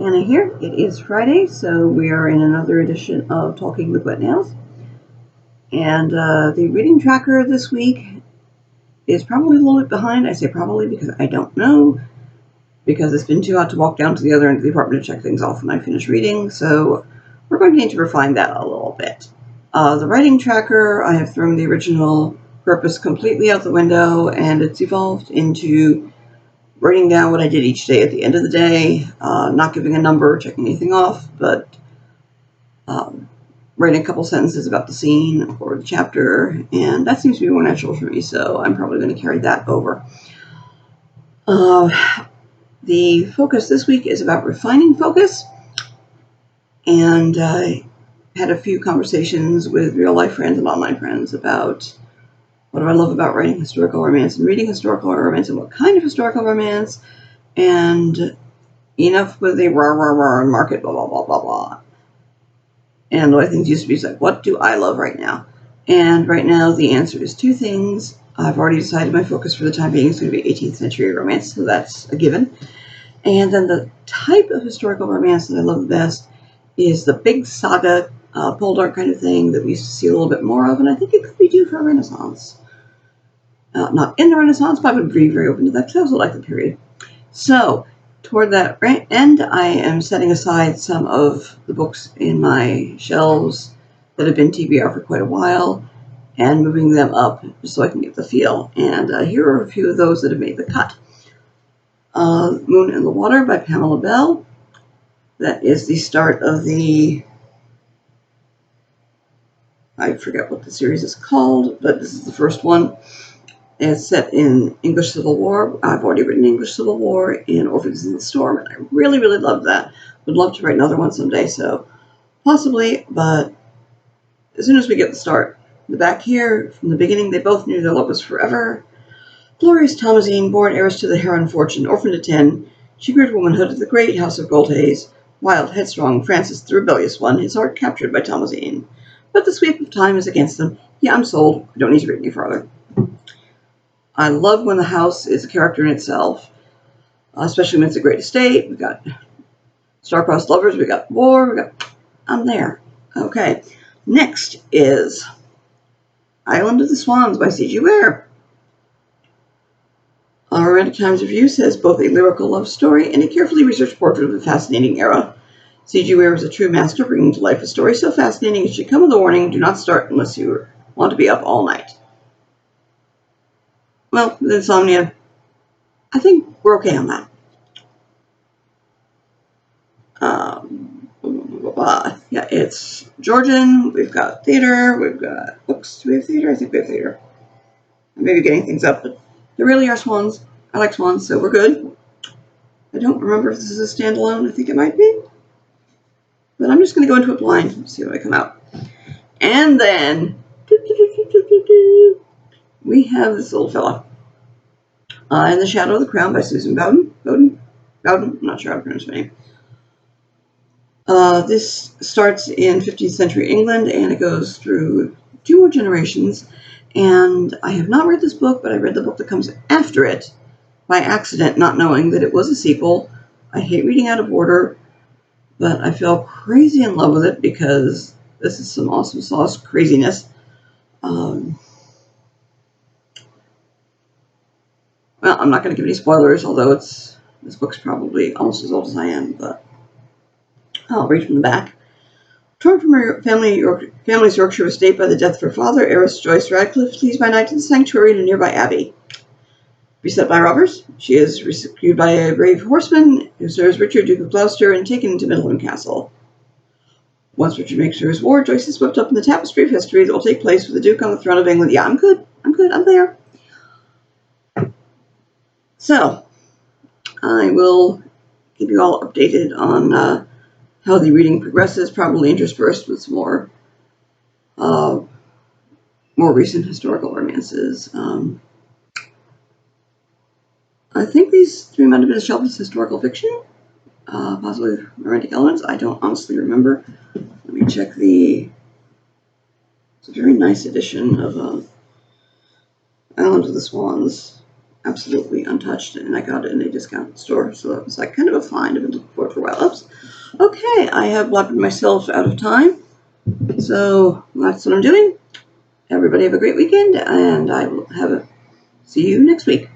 Anna here. It is Friday, so we are in another edition of Talking with Wet Nails. And the reading tracker this week is probably a little bit behind. I say probably because I don't know, because it's been too hot to walk down to the other end of the apartment to check things off when I finish reading, so we're going to need to refine that a little bit. The writing tracker, I have thrown the original purpose completely out the window, and it's evolved into writing down what I did each day at the end of the day, not giving a number, checking anything off, but writing a couple sentences about the scene or the chapter, and that seems to be more natural for me, so I'm probably going to carry that over. The focus this week is about refining focus, and I had a few conversations with real-life friends and online friends about what do I love about writing historical romance and reading historical romance, and what kind of historical romance, and enough with the rah and market, blah, blah, blah, blah, blah. And the way things used to be is like, what do I love right now? And right now the answer is two things. I've already decided my focus for the time being is going to be 18th century romance, so that's a given. And then the type of historical romance that I love the best is the big saga, poldark kind of thing that we used to see a little bit more of, and I think it could be due for a Renaissance. Not in the Renaissance, but I would be very open to that because I also like the period. So, toward that end, I am setting aside some of the books in my shelves that have been TBR for quite a while and moving them up just so I can get the feel. And here are a few of those that have made the cut. Moon in the Water by Pamela Bell. That is the start of I forget what the series is called, but this is the first one. It's set in English Civil War. I've already written English Civil War and Orphans in the Storm, and I really, really love that. Would love to write another one someday, so possibly, but as soon as we get the start. The back here, from the beginning, they both knew their love was forever. Glorious Thomasine, born heiress to the Heron fortune, orphaned at 10, she grew to womanhood at the great house of Goldhays. Wild, headstrong, Francis the rebellious one, his heart captured by Thomasine. But the sweep of time is against them. Yeah, I'm sold. I don't need to read any farther. I love when the house is a character in itself, especially when it's a great estate. We've got star-crossed lovers, we got war, I'm there. Okay, next is Island of the Swans by C.G. Ware. Our Romantic Times Review says both a lyrical love story and a carefully researched portrait of a fascinating era. C.G. Ware is a true master bringing to life a story so fascinating it should come with a warning: do not start unless you want to be up all night. Well, with insomnia, I think we're okay on that. Yeah, it's Georgian. We've got theater. We've got books. Do we have theater? I think we have theater. I may be getting things up, but there really are swans. I like swans, so we're good. I don't remember if this is a standalone. I think it might be. But I'm just going to go into it blind and see what I come out. And then we have this little fella. In the Shadow of the Crown by Susan Bowden. Bowden? I'm not sure how to pronounce my name. This starts in 15th century England, and it goes through 2 more generations. And I have not read this book, but I read the book that comes after it by accident, not knowing that it was a sequel. I hate reading out of order, but I fell crazy in love with it because this is some awesome sauce craziness. Well, I'm not going to give any spoilers, although this book's probably almost as old as I am, but I'll read from the back. Torn from her family's Yorkshire estate by the death of her father, heiress Joyce Radcliffe flees by night to the sanctuary in a nearby abbey. Beset by robbers, she is rescued by a brave horseman who serves Richard, Duke of Gloucester, and taken into Middleham Castle. Once Richard makes her his ward, Joyce is swept up in the tapestry of history that will take place with the Duke on the throne of England. Yeah, I'm good, I'm there. So, I will keep you all updated on how the reading progresses, probably interspersed with some more recent historical romances. I think these 3 might have been shelved as historical fiction, possibly romantic elements. I don't honestly remember. Let me check it's a very nice edition of Island of the Swans. Absolutely untouched, and I got it in a discount store, so that was like kind of a find. I've been looking for it for a while. Oops, Okay, I have blabbered myself out of time, so that's what I'm doing. Everybody have a great weekend, and I will see you next week.